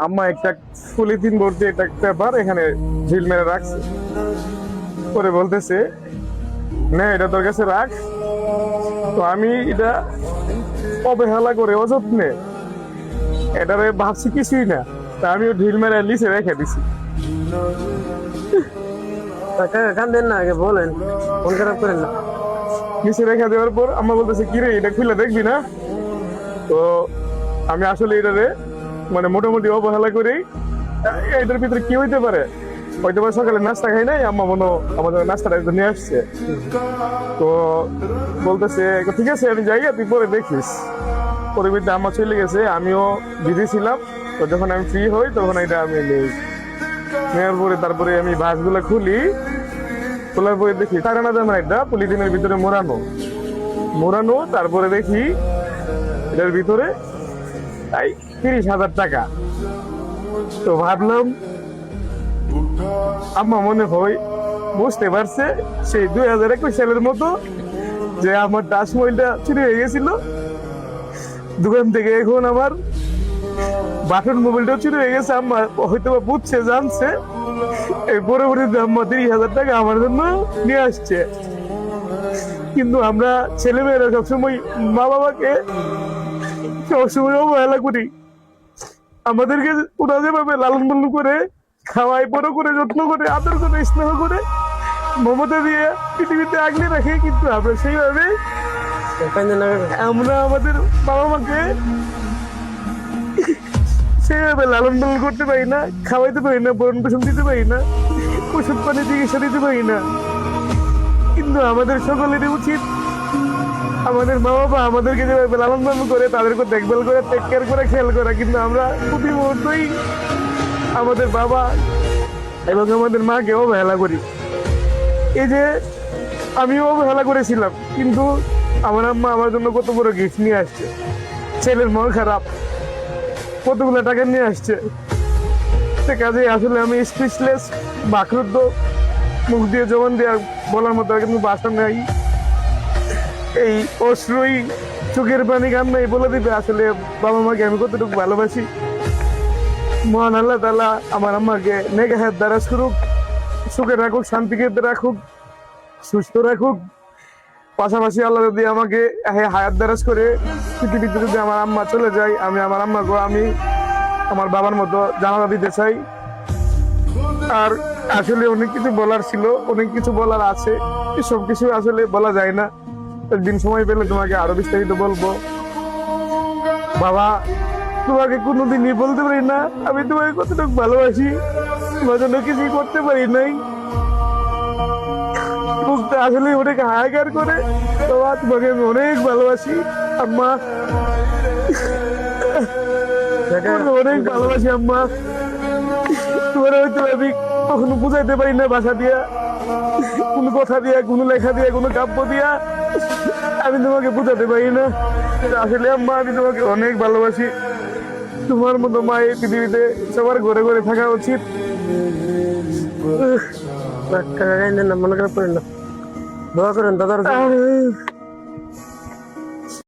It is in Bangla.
আম্মা একটা পলিথিন ভর্তি একটা পেপার এখানে ঝিল মেরে রাখছে, পরে বলতেছে না এটা তোর কাছে রাখ। তো আমি এটা অবহেলা করে অযত্নে এটারে ভাবছি কিছুই না, তা আমিও ঢিল মেরে লিচে রেখে দিছি। কান্দেন না, আগে বলেন, মন খারাপ করেন না। নিচে রেখে দেওয়ার পর আম্মা বলতেছে কি রে এটা খুলে দেখবি না। তো আমি আসলে এটারে মানে মোটামুটি অবহেলা করেই এটার ভিতরে কি হইতে পারে, হয়তো বা সকালে নাস্তা খাই নাই, আম্মা মনে হয় আমাদের নাস্তাটা একটু নিয়ে আসছে। তো বলতেছে ঠিক আছে আমি যাই, তুই পরে দেখিস। পরে বিদ্যা আম্মা চলে গেছে, আমিও বিধি ছিলাম। তো যখন আমি ফ্রি হই তখন এটা আমি নেই, নেওয়ার পরে তারপরে আমি বাসগুলো খুলি, খোলার পরে দেখি টাকানা দামের একটা পলিথিনের ভিতরে মোড়ানো মোড়ানো। তারপরে দেখি এটার ভিতরে তাই 30,000 টাকা। তো ভাবলাম আম্মা মনে হয় বুঝতে পারছে সেই 2021 সালের মতো যে আমার টাচ মোবাইলটা চুরি হয়ে গেছিল দোকান থেকে। এখন আমার বাটন মোবাইলটাও চুরি হয়ে গেছে। আম্মা হয়তো বা বুঝছে, জানছে, এই পরবর্তীতে আম্মা 30,000 টাকা আমার জন্য নিয়ে আসছে। কিন্তু আমরা ছেলেমেয়েরা সবসময় মা বাবাকে সবসময় অবহেলা করি। আমাদেরকে ওরা যেভাবে লালন পালন করে খাওয়াই, বড় করে, যত্ন করে, আদর করে, স্নেহ করে, মমতা দিয়ে পৃথিবীতে আগলে রাখে, কিন্তু আমরা সেইভাবে কান্দেন না কাকা। আমরা আমাদের বাবা মাকে সেইভাবে লালন পালন করতে পারি না, খাওয়াইতে পারি না, ভরণ পোষণ দিতে পারি না, ওষুধ পানি চিকিৎসা দিতে পারি না। কিন্তু আমাদের সকলেরই উচিত আমাদের মা বাবা আমাদেরকে যেভাবে লালন পালন করে তাদেরকে দেখভাল করে, টেক কেয়ার করে, খেয়াল করা। কিন্তু আমরা প্রতি মুহূর্তই আমাদের বাবা এবং আমাদের মাকে অবহেলা করি। এই যে আমিও অবহেলা করেছিলাম, কিন্তু আমার আম্মা আমার জন্য কত বড় গিফট নিয়ে আসছে। ছেলের মন খারাপ, কতগুলো টাকা নিয়ে আসছে। সে কাজে আসলে আমি স্পিচলেস, বাকরুদ্ধ, মুখ দিয়ে জবান দিয়ে আর বলার মতো আর কিন্তু বাসা নাই। এই অশ্রুই চোখের পানি কান্নাই বলে দিবে আসলে বাবা মাকে আমি কতটুকু ভালোবাসি। মহান আল্লাহ তাআলা আমার আম্মাকে নেক হায়াত দারাজ করুক, সুখে রাখুক, শান্তিকে রাখুক, সুস্থ রাখুক। পাশাপাশি আল্লাহ যদি আমাকে হায়াত দারাজ করে পৃথিবীতে যদি আমার আম্মা চলে যায়, আমি আমার আম্মাকে আমি আমার বাবার মতো জানাজা দিতে চাই। আর আসলে অনেক কিছু বলার ছিল, অনেক কিছু বলার আছে, সব কিছু আসলে বলা যায় না। একদিন সময় পেলে তোমাকে আরো বিস্তারিত বলবো। বাবা, তোমাকে কোনোদিনই বলতে পারি না আমি তোমাকে কতটুকু ভালোবাসি। তোমার জন্য কিছুই করতে পারি নাই, মুখটা আসলে অনেক হাহাকার করে। বাবা, তোমাকে আমি অনেক ভালোবাসি। আম্মা, তোমাকে অনেক ভালোবাসি আম্মা। তোমার হয়তো আমি কখনো বুঝাইতে পারি না ভাষা দিয়া, কোনো কথা দিয়া, কোনো লেখা দিয়া, কোনো কাব্য দিয়া আমি তোমাকে বুঝাতে পারি না। আসলে আম্মা আমি তোমাকে অনেক ভালোবাসি। তোমার মতো মা এই পৃথিবীতে সবার ঘরে ঘরে থাকা উচিত। কাকা কান্দেন না, মন খারাপ করেন না, দোয়া করেন দাদার জন্য।